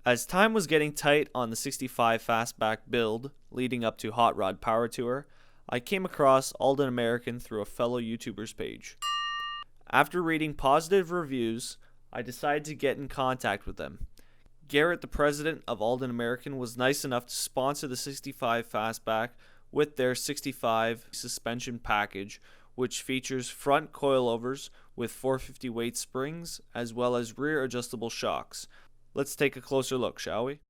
As time was getting tight on the 65 Fastback build leading up to Hot Rod Power Tour, I came across Aldan American through a fellow YouTuber's page. After reading positive reviews, I decided to get in contact with them. Garrett, the president of Aldan American, was nice enough to sponsor the 65 Fastback with their 65 suspension package, which features front coilovers with 450 weight springs as well as rear adjustable shocks. Let's take a closer look, shall we?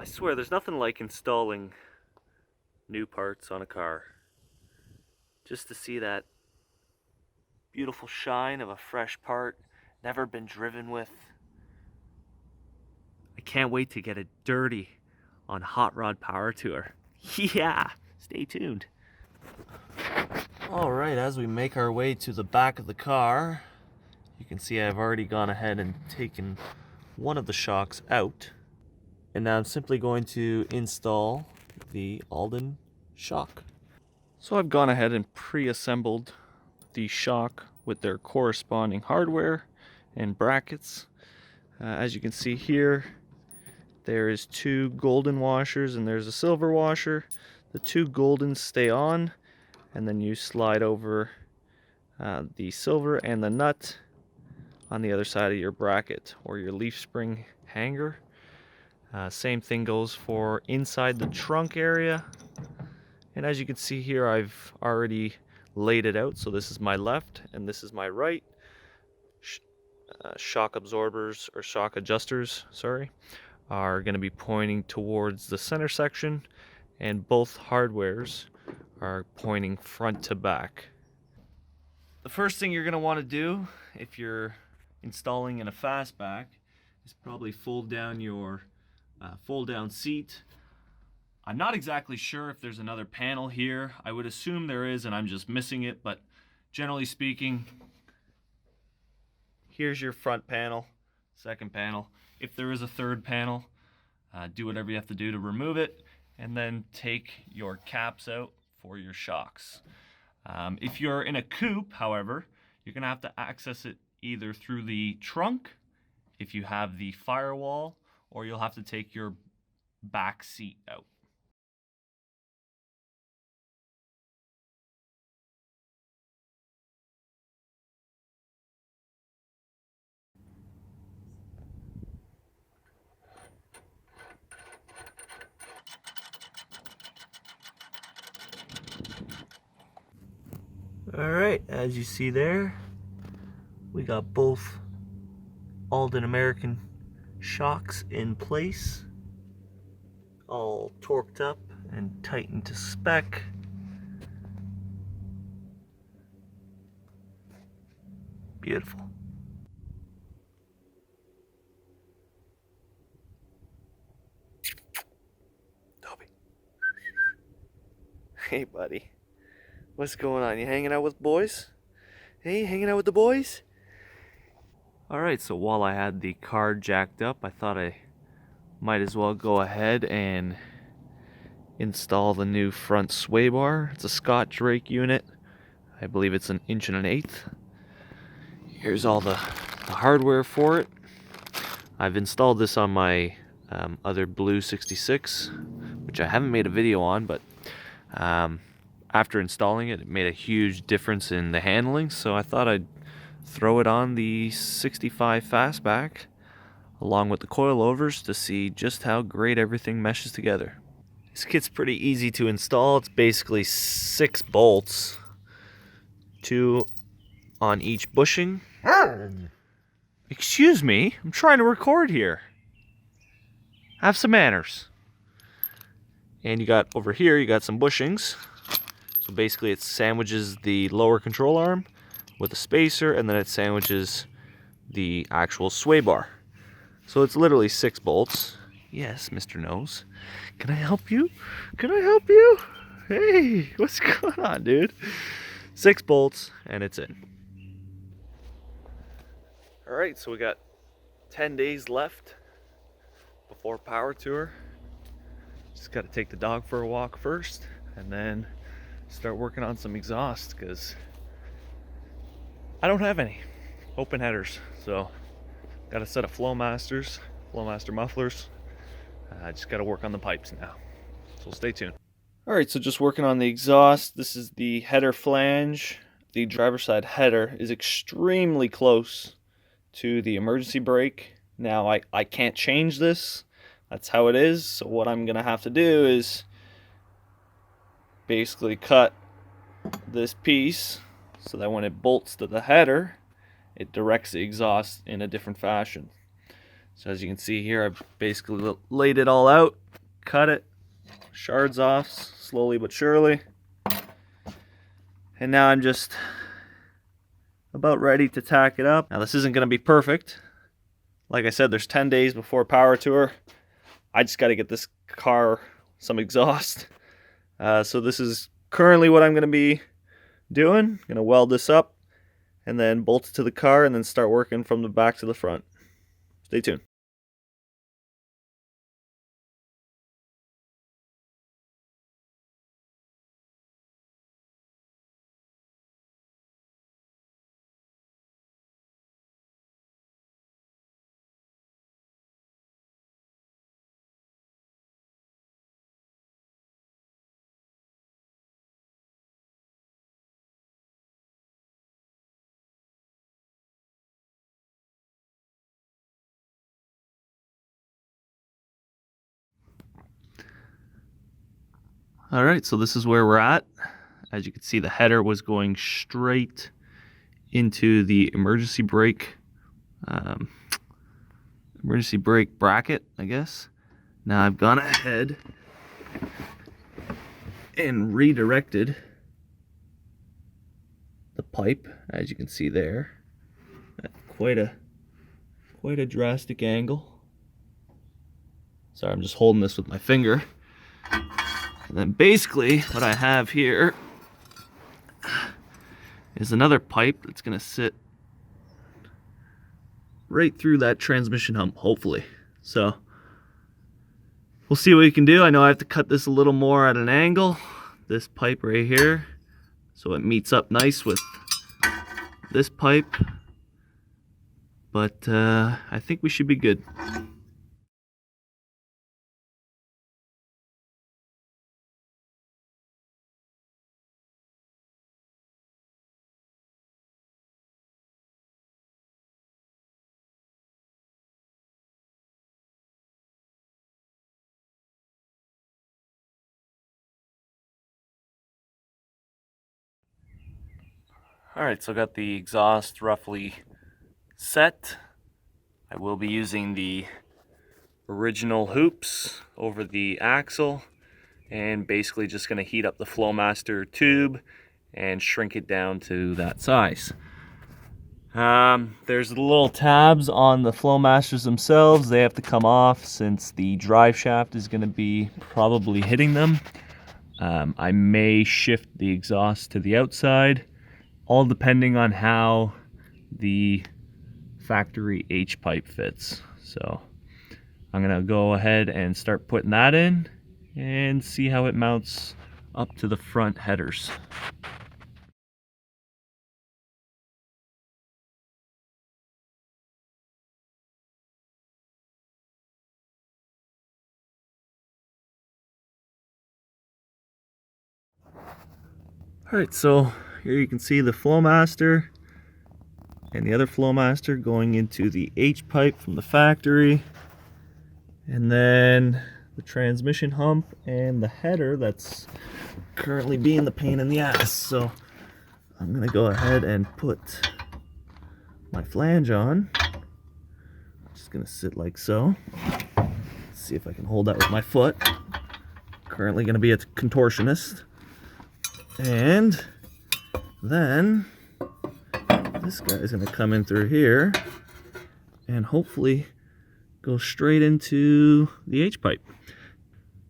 I swear there's nothing like installing new parts on a car. Just to see that beautiful shine of a fresh part, never been driven with. I can't wait to get it dirty on Hot Rod Power Tour. Yeah, stay tuned. Alright, as we make our way to the back of the car, you can see I've already gone ahead and taken one of the shocks out. And now I'm simply going to install the Aldan shock. So I've gone ahead and pre-assembled the shock with their corresponding hardware and brackets. As you can see here, there is two golden washers and there's a silver washer. The two golden stay on, and then you slide over the silver and the nut on the other side of your bracket or your leaf spring hanger. Same thing goes for inside the trunk area. And as you can see here, I've already laid it out. So this is my left and this is my right. Shock absorbers, or shock adjusters, sorry, are going to be pointing towards the center section, and both hardwares are pointing front to back. The first thing you're going to want to do if you're installing in a Fastback is probably fold down your fold-down seat. I'm not exactly sure if there's another panel here. I would assume there is and I'm just missing it, but generally speaking, here's your front panel, second panel. If there is a third panel, do whatever you have to do to remove it, and then take your caps out for your shocks. If you're in a coupe, however, you're going to have to access it either through the trunk, if you have the firewall, or you'll have to take your back seat out. Alright, as you see there, we got both Aldan American shocks in place, all torqued up and tightened to spec. Beautiful. Toby. Hey buddy. What's going on? You hanging out with boys? Hey, hanging out with the boys? Alright, so while I had the car jacked up, I thought I might as well go ahead and install the new front sway bar. It's a Scott Drake unit. I believe it's 1 1/8 inches. Here's all the hardware for it. I've installed this on my other blue 66, which I haven't made a video on, but after installing it, it made a huge difference in the handling, so I thought I'd throw it on the 65 Fastback along with the coilovers to see just how great everything meshes together. This kit's pretty easy to install. It's basically 6 bolts, 2 on each bushing. Excuse me, I'm trying to record here. Have some manners. And you got over here, you got some bushings. So basically it sandwiches the lower control arm with a spacer, and then it sandwiches the actual sway bar. So it's literally 6 bolts. Yes, Mr. Nose. Can I help you? Can I help you? Hey, what's going on, dude? 6 bolts and it's in. Alright, so we got 10 days left before power tour. Just got to take the dog for a walk first and then start working on some exhaust, because I don't have any open headers. So got a set of Flowmaster mufflers. I just got to work on the pipes now. So stay tuned. Alright, so just working on the exhaust. This is the header flange. The driver's side header is extremely close to the emergency brake. Now I can't change this. That's how it is. So what I'm going to have to do is basically cut this piece so that when it bolts to the header, it directs the exhaust in a different fashion. So as you can see here, I've basically laid it all out, cut it, shards off slowly but surely. And now I'm just about ready to tack it up. Now this isn't going to be perfect. Like I said, there's 10 days before power tour. I just got to get this car some exhaust. So this is currently what I'm going to be doing. Going to weld this up and then bolt it to the car and then start working from the back to the front. Stay tuned. All right, so this is where we're at. As you can see, the header was going straight into the emergency brake bracket, I guess. Now I've gone ahead and redirected the pipe, as you can see there, at quite a drastic angle. Sorry, I'm just holding this with my finger. And then basically what I have here is another pipe that's gonna sit right through that transmission hump, hopefully. So we'll see what we can do. I know I have to cut this a little more at an angle, this pipe right here, so it meets up nice with this pipe. But I think we should be good. Alright, so I got the exhaust roughly set. I will be using the original hoops over the axle and basically just going to heat up the Flowmaster tube and shrink it down to that size. There's the little tabs on the Flowmasters themselves. They have to come off since the drive shaft is going to be probably hitting them. I may shift the exhaust to the outside, all depending on how the factory H pipe fits. So I'm gonna go ahead and start putting that in and see how it mounts up to the front headers. Alright, so here you can see the Flowmaster and the other Flowmaster going into the H pipe from the factory, and then the transmission hump and the header that's currently being the pain in the ass. So I'm gonna go ahead and put my flange on. I'm just gonna sit like so. Let's see if I can hold that with my foot. Currently gonna be a contortionist. And then this guy's gonna come in through here and hopefully go straight into the H pipe.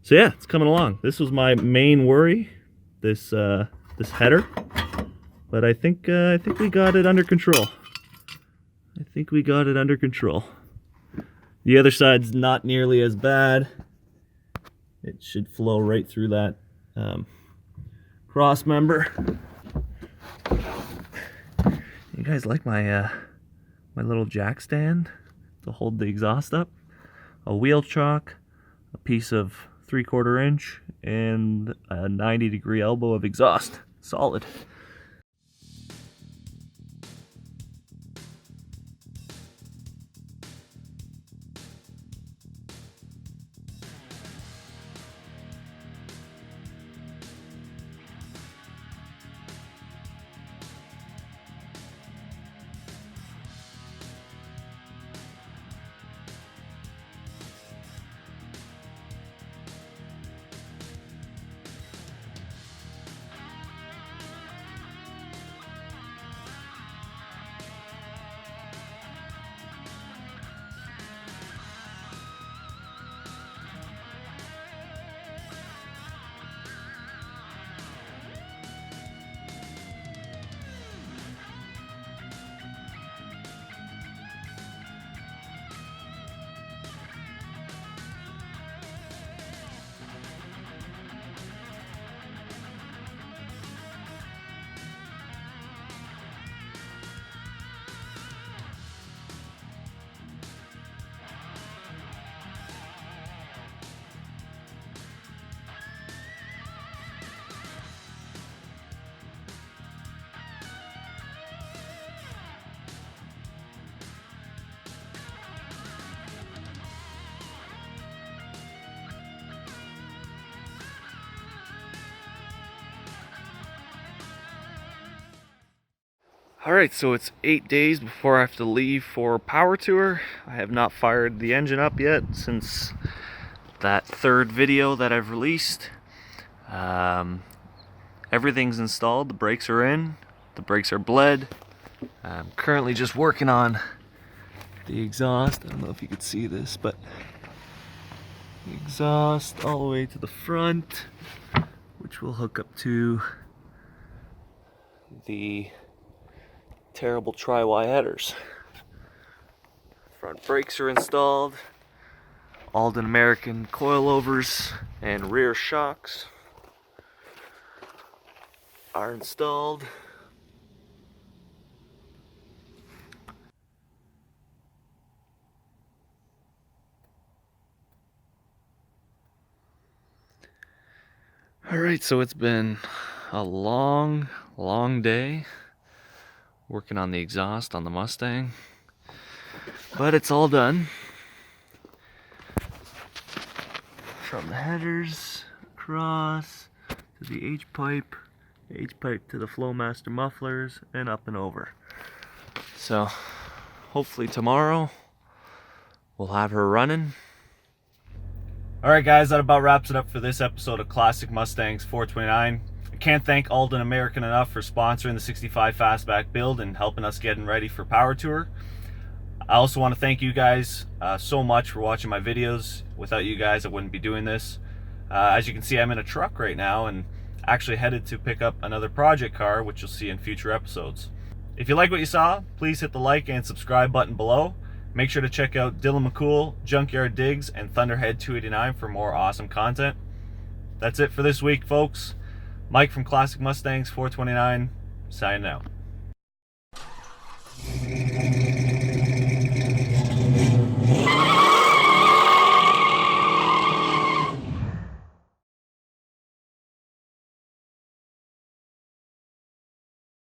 So yeah, it's coming along. This was my main worry, this header, but I think we got it under control. I think we got it under control. The other side's not nearly as bad. It should flow right through that cross member. You guys like my my little jack stand to hold the exhaust up? A wheel chock, a piece of 3/4 inch, and a 90-degree elbow of exhaust. Solid. Alright, so it's 8 days before I have to leave for power tour. I have not fired the engine up yet since that third video that I've released. Everything's installed, the brakes are in, the brakes are bled. I'm currently just working on the exhaust. I don't know if you could see this, but the exhaust all the way to the front, which will hook up to the terrible tri-Y headers. Front brakes are installed. Aldan American coilovers and rear shocks are installed. Alright, so it's been a long day working on the exhaust on the Mustang, but it's all done. From the headers across to the H-pipe to the Flowmaster mufflers, and up and over. So hopefully tomorrow we'll have her running. Alright guys, that about wraps it up for this episode of Classic Mustangs 429. I can't thank Aldan American enough for sponsoring the 65 Fastback build and helping us getting ready for Power Tour. I also want to thank you guys so much for watching my videos. Without you guys, I wouldn't be doing this. As you can see, I'm in a truck right now and actually headed to pick up another project car, which you'll see in future episodes. If you like what you saw, please hit the like and subscribe button below. Make sure to check out Dylan McCool, Junkyard Digs, and Thunderhead 289 for more awesome content. That's it for this week, folks. Mike from Classic Mustangs 429, signing out.